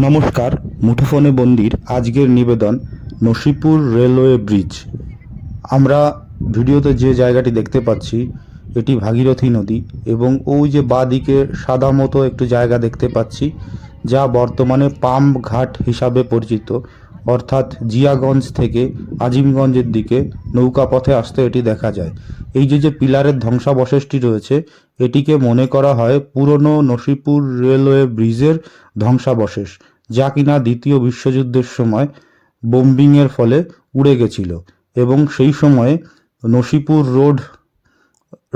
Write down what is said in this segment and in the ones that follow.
নমস্কার, মুঠোফোনে বন্দির আজকের নিবেদন নসিপুর রেলওয়ে ব্রিজ। আমরা ভিডিওতে যে জায়গাটি দেখতে পাচ্ছি এটি ভাগীরথী নদী এবং ওই যে বাঁ দিকে সাদা মতো একটু জায়গা দেখতে পাচ্ছি যা বর্তমানে পাম্প ঘাট হিসাবে পরিচিত, অর্থাৎ জিয়াগঞ্জ থেকে আজিমগঞ্জের দিকে নৌকা পথে আসতে এটি দেখা যায়। এই যে পিলারের ধ্বংসাবশেষটি রয়েছে এটিকে মনে করা হয় পুরনো নসিপুর রেলওয়ে ব্রিজের ধ্বংসাবশেষ, যা কিনা দ্বিতীয় বিশ্বযুদ্ধের সময় বোম্বিংয়ের ফলে উড়ে গেছিল এবং সেই সময়ে নসিপুর রোড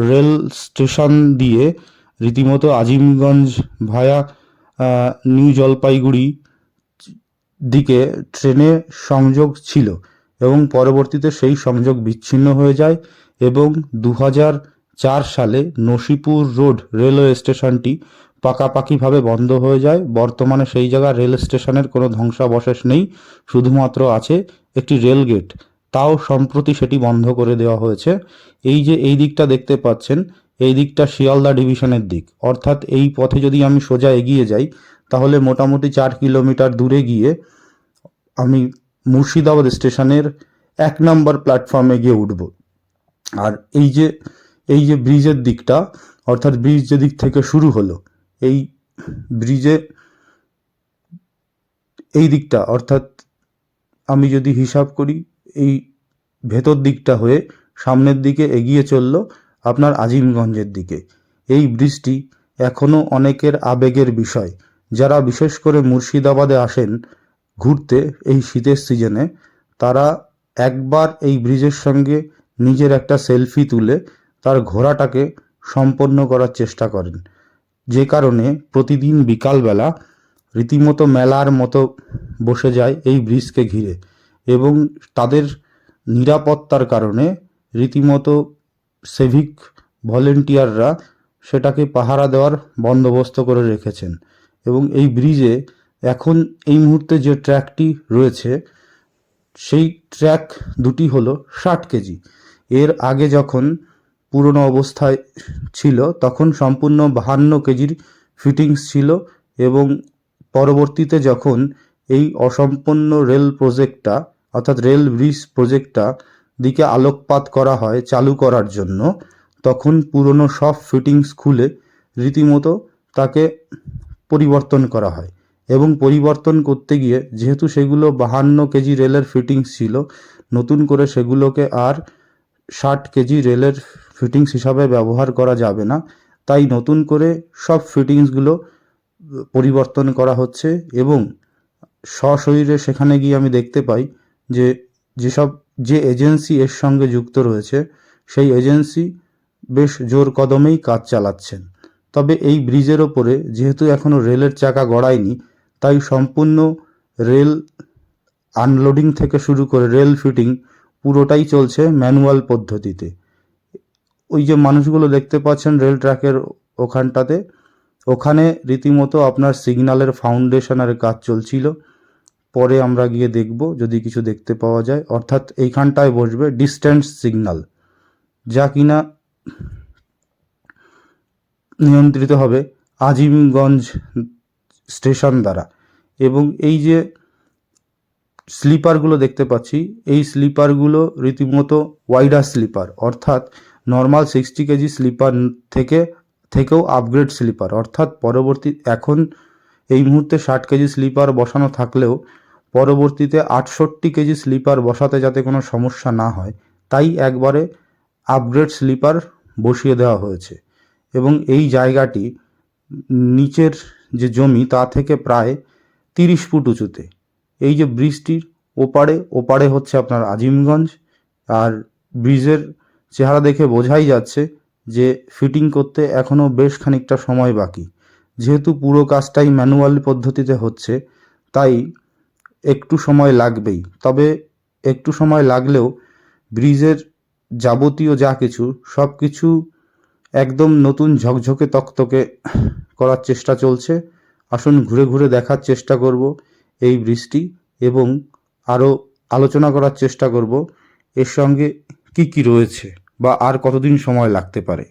রেল স্টেশন দিয়ে রীতিমতো আজিমগঞ্জ ভায়া নিউ জলপাইগুড়ি দিকে ট্রেনে সংযোগ ছিল এবং পরবর্তীতে সেই সংযোগ বিচ্ছিন্ন হয়ে যায় এবং 2004 সালে নসিপুর রোড রেলওয়ে স্টেশনটি পাকাপাকিভাবে বন্ধ হয়ে যায়। বর্তমানে সেই জায়গায় রেল স্টেশনের কোনো ধ্বংসাবশেষ নেই, শুধুমাত্র আছে একটি রেল গেট, তাও সম্প্রতি সেটি বন্ধ করে দেওয়া হয়েছে। এই দিকটা দেখতে পাচ্ছেন, এই দিকটা শিয়ালদা ডিভিশনের দিক, অর্থাৎ এই পথে যদি আমি সোজা এগিয়ে যাই তাহলে মোটামুটি 4 কিলোমিটার দূরে গিয়ে আমি মুর্শিদাবাদ স্টেশনের 1 নম্বর প্ল্যাটফর্মে গিয়ে উঠব। আর এই যে ব্রিজের দিকটা, অর্থাৎ ব্রিজ যেদিক থেকে শুরু হলো, এই ব্রিজে এই দিকটা, অর্থাৎ আমি যদি হিসাব করি এই ভেতর দিকটা হয়ে সামনের দিকে এগিয়ে চললো আপনার আজিমগঞ্জের দিকে। এই ব্রিজটি এখনও অনেকের আবেগের বিষয়। যারা বিশেষ করে মুর্শিদাবাদে আসেন ঘুরতে এই শীতের সিজনে, তারা একবার এই ব্রিজের সঙ্গে নিজের একটা সেলফি তুলে তার ঘোরাটাকে সম্পন্ন করার চেষ্টা করেন, যে কারণে প্রতিদিন বিকালবেলা রীতিমতো মেলার মতো বসে যায় এই ব্রিজকে ঘিরে এবং তাদের নিরাপত্তার কারণে রীতিমতো সিভিক ভলেন্টিয়াররা সেটাকে পাহারা দেওয়ার বন্দোবস্ত করে রেখেছেন। এবং এই ব্রিজে এখন এই মুহূর্তে যে ট্র্যাকটি রয়েছে সেই ট্র্যাক দুটি হলো 60 কেজি। এর আগে যখন পুরনো অবস্থায় ছিল তখন সম্পূর্ণ 52 কেজির ফিটিংস ছিল এবং পরবর্তীতে যখন এই অসম্পূর্ণ রেল প্রজেক্টটা, অর্থাৎ রেল ব্রিজ প্রজেক্টটা দিকে আলোকপাত করা হয় চালু করার জন্য, তখন পুরনো সব ফিটিংস খুলে রীতিমতো তাকে পরিবর্তন করা হয় এবং পরিবর্তন করতে গিয়ে যেহেতু সেগুলো 52 কেজি রেলের ফিটিংস ছিল, নতুন করে সেগুলোকে আর 60 কেজি রেলের ফিটিংস হিসাবে ব্যবহার করা যাবে না, তাই নতুন করে সব ফিটিংসগুলো পরিবর্তন করা হচ্ছে। এবং সশরীরে সেখানে গিয়ে আমি দেখতে পাই যে এজেন্সি এর সঙ্গে যুক্ত রয়েছে সেই এজেন্সি বেশ জোর কদমেই কাজ চালাচ্ছেন। তবে এই ব্রিজের ওপরে যেহেতু এখনও রেলের চাকা গড়ায়নি, তাই সম্পূর্ণ রেল আনলোডিং থেকে শুরু করে রেল ফিটিং পুরোটাই চলছে ম্যানুয়াল পদ্ধতিতে। ওই যে মানুষগুলো দেখতে পাচ্ছেন রেল ট্র্যাকের ওখানটাতে, ওখানে রীতিমতো আপনার সিগন্যালের ফাউন্ডেশনের কাজ চলছিল। পরে আমরা গিয়ে দেখব যদি কিছু দেখতে পাওয়া যায়, অর্থাৎ এইখানটায় বসবে ডিস্ট্যান্স সিগন্যাল, যা কিনা নিয়ন্ত্রিত হবে আজিমগঞ্জ স্টেশন দ্বারা। এবং এই যে স্লিপারগুলো দেখতে পাচ্ছি, এই স্লিপারগুলো রীতিমতো ওয়াইডার স্লিপার, অর্থাৎ নর্মাল 60 কেজি স্লিপার থেকেও আপগ্রেড স্লিপার, অর্থাৎ এখন এই মুহূর্তে 60 কেজি স্লিপার বসানো থাকলেও পরবর্তীতে 68 কেজি স্লিপার বসাতে যাতে কোনো সমস্যা না হয় তাই একবারে আপগ্রেড স্লিপার বসিয়ে দেওয়া হয়েছে। এবং এই জায়গাটি নিচের যে জমি তা থেকে প্রায় 30 ফুট উঁচুতে। এই যে ব্রিজটির ওপারে হচ্ছে আপনার আজিমগঞ্জ, আর ব্রিজের চেহারা দেখে বোঝাই যাচ্ছে যে ফিটিং করতে এখনও বেশ খানিকটা সময় বাকি। যেহেতু পুরো কাজটাই ম্যানুয়াল পদ্ধতিতে হচ্ছে তাই একটু সময় লাগবেই। তবে একটু সময় লাগলেও ব্রিজের যাবতীয় যা কিছু সব কিছু একদম নতুন ঝকঝকে তকতকে করার চেষ্টা চলছে। আসুন ঘুরে ঘুরে দেখার চেষ্টা করব এই ব্রিজটি এবং আরও আলোচনা করার চেষ্টা করব এর সঙ্গে কি রয়েছে বা আর কতদিন সময় লাগতে পারে।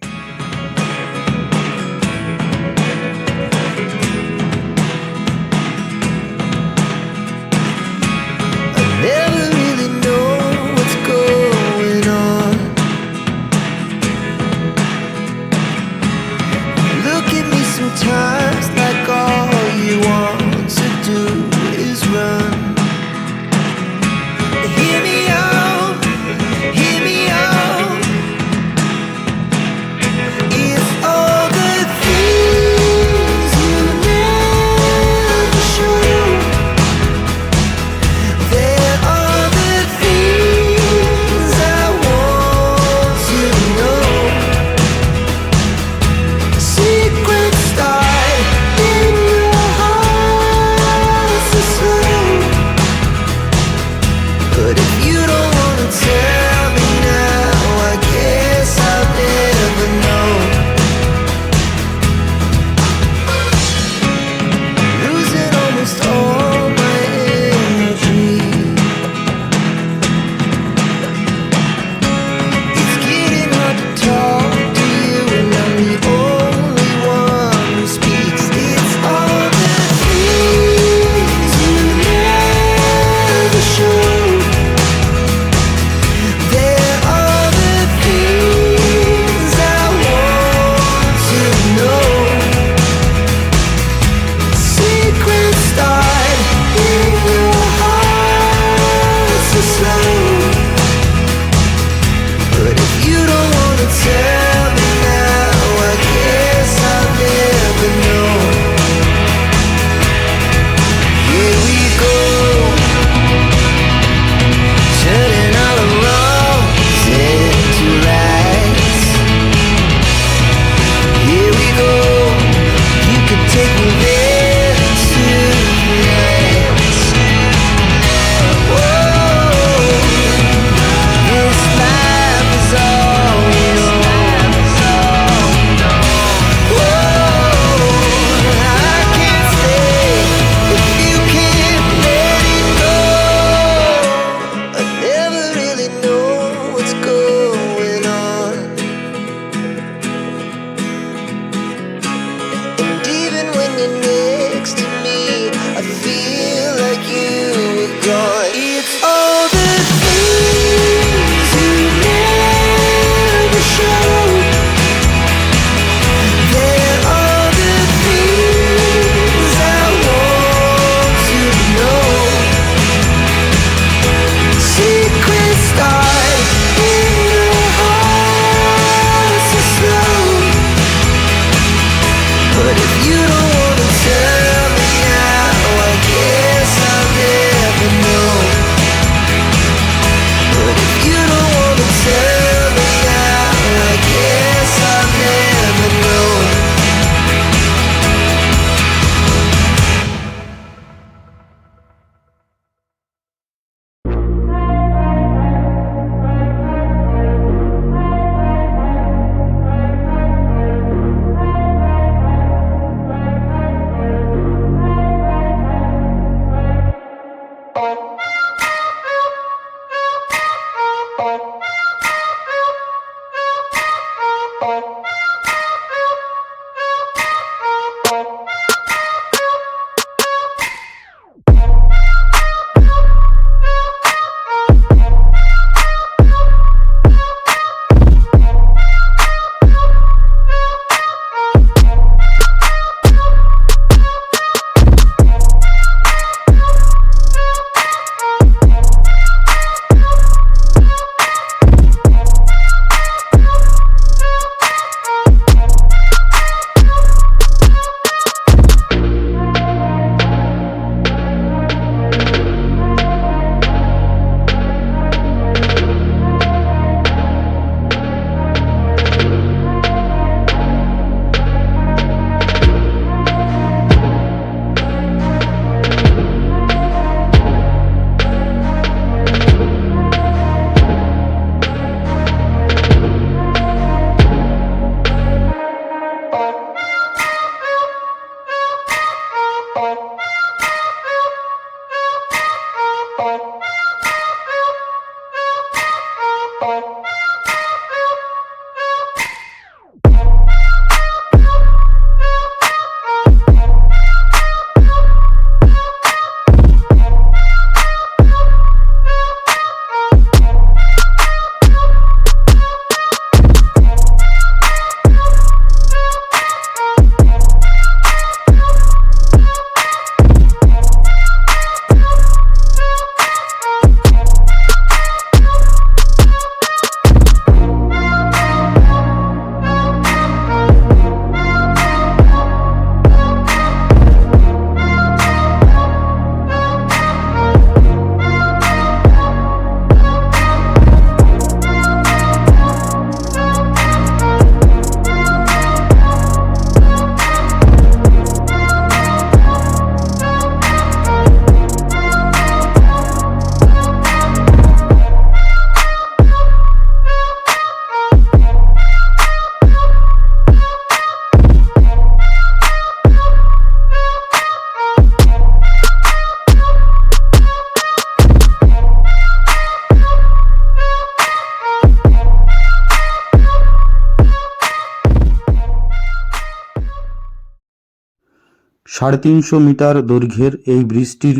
350 মিটার দৈর্ঘ্যের এই ব্রিজটির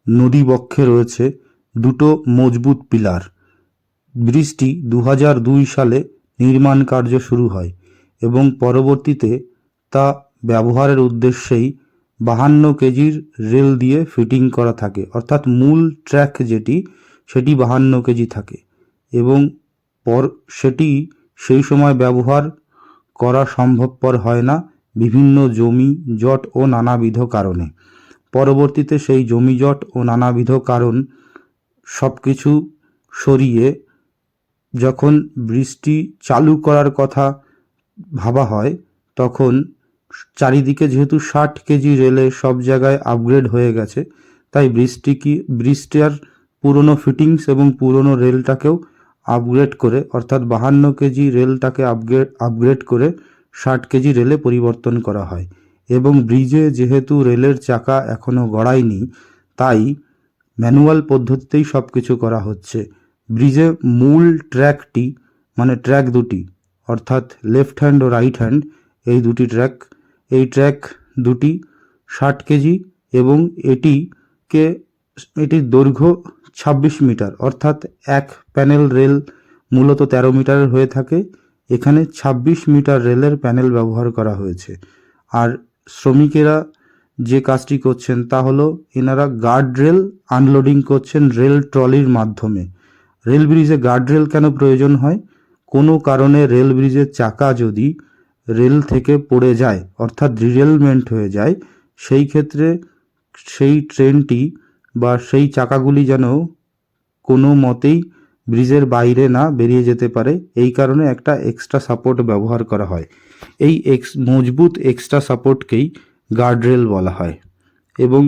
নদীবক্ষে রয়েছে দুটো মজবুত পিলার। ব্রিজটি 2002 সালে নির্মাণ কার্য শুরু হয় এবং পরবর্তীতে তা ব্যবহারের উদ্দেশ্যেই 52 কেজির রেল দিয়ে ফিটিং করা থাকে, অর্থাৎ মূল ট্র্যাক যেটি সেটি 52 কেজি থাকে এবং সেটি সেই সময় ব্যবহার করা সম্ভবপর হয় না বিভিন্ন জমি জট ও নানাবিধ কারণে। পরবর্তীতে সেই জমি জট ও নানাবিধ কারণ সব কিছু সরিয়ে যখন ব্রিজটি চালু করার কথা ভাবা হয় তখন চারিদিকে যেহেতু 60 কেজি রেলে সব জায়গায় আপগ্রেড হয়ে গেছে, তাই ব্রিজটার পুরনো ফিটিংস এবং পুরনো রেলটাকেও আপগ্রেড করে, অর্থাৎ 52 কেজি রেলটাকে আপগ্রেড করে 60 কেজি রেলে পরিবর্তন করা হয়। এবং ব্রিজে যেহেতু রেলের চাকা এখনও গড়ায়নি, তাই ম্যানুয়াল পদ্ধতিতেই সব কিছু করা হচ্ছে। ব্রিজে মূল ট্র্যাকটি মানে ট্র্যাক দুটি, অর্থাৎ লেফট হ্যান্ড ও রাইট হ্যান্ড এই দুটি ট্র্যাক, এই ট্র্যাক দুটি 60 কেজি এবং এটির দৈর্ঘ্য 26 মিটার, অর্থাৎ এক প্যানেল রেল মূলত 13 মিটারের হয়ে থাকে, এখানে 26 মিটার রেলের প্যানেল ব্যবহার করা হয়েছে। আর শ্রমিকেরা যে কাজটি করছেন তা হলো এনারা গার্ড রেল আনলোডিং করছেন রেল ট্রলির মাধ্যমে। রেল ব্রিজে গার্ড রেল কেন প্রয়োজন হয়? কোনো কারণে রেল ব্রিজের চাকা যদি রেল থেকে পড়ে যায়, অর্থাৎ ডিরেলমেন্ট হয়ে যায়, সেই ক্ষেত্রে সেই ট্রেনটি বা সেই চাকাগুলি যেন কোনো মতেই ব্রিজের বাইরে না বেরিয়ে যেতে পারে, এই কারণে একটা এক্সট্রা সাপোর্ট ব্যবহার করা হয়। এই মজবুত এক্সট্রা সাপোর্টকেই গার্ডরেল বলা হয়। এবং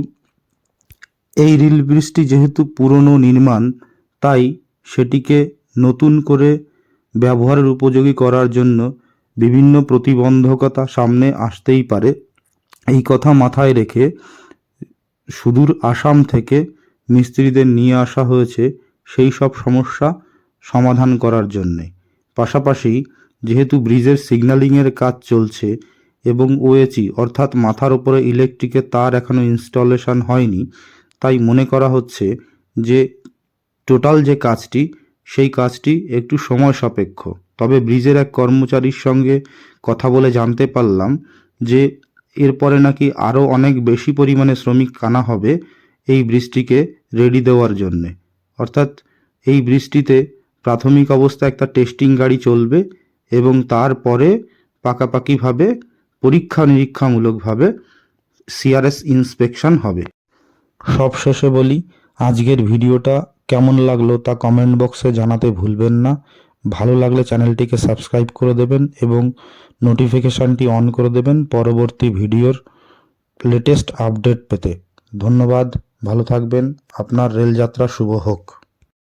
এই রেল ব্রিজটি যেহেতু পুরনো নির্মাণ, তাই সেটিকে নতুন করে ব্যবহারের উপযোগী করার জন্য বিভিন্ন প্রতিবন্ধকতা সামনে আসতেই পারে। এই কথা মাথায় রেখে সুদূর আসাম থেকে মিস্ত্রিদের নিয়ে আসা হয়েছে সেই সব সমস্যা সমাধান করার জন্যে। পাশাপাশি যেহেতু ব্রিজের সিগন্যালিংয়ের কাজ চলছে এবং ওএচই অর্থাৎ মাথার উপরে ইলেকট্রিকের তার এখনও ইনস্টলেশন হয়নি, তাই মনে করা হচ্ছে যে টোটাল যে কাজটি সেই কাজটি একটু সময় সাপেক্ষ। তবে ব্রিজের এক কর্মচারীর সঙ্গে কথা বলে জানতে পারলাম যে এরপরে নাকি আরও অনেক বেশি পরিমাণে শ্রমিক আনা হবে এই ব্রিজটিকে রেডি দেওয়ার জন্যে। অর্থাৎ এই ব্রিজটিতে প্রাথমিক অবস্থায় একটা টেস্টিং গাড়ি চলবে এবং তারপরে পাকাপাকিভাবে পরীক্ষা নিরীক্ষামূলকভাবে সিআরএস ইন্সপেকশন হবে। সব শেষে বলি, আজকের ভিডিওটা কেমন লাগলো তা কমেন্ট বক্সে জানাতে ভুলবেন না। ভালো লাগলে চ্যানেলটিকে সাবস্ক্রাইব করে দেবেন এবং নোটিফিকেশানটি অন করে দেবেন পরবর্তী ভিডিওর লেটেস্ট আপডেট পেতে। ধন্যবাদ, ভালো থাকবেন, আপনার রেলযাত্রা শুভ হোক।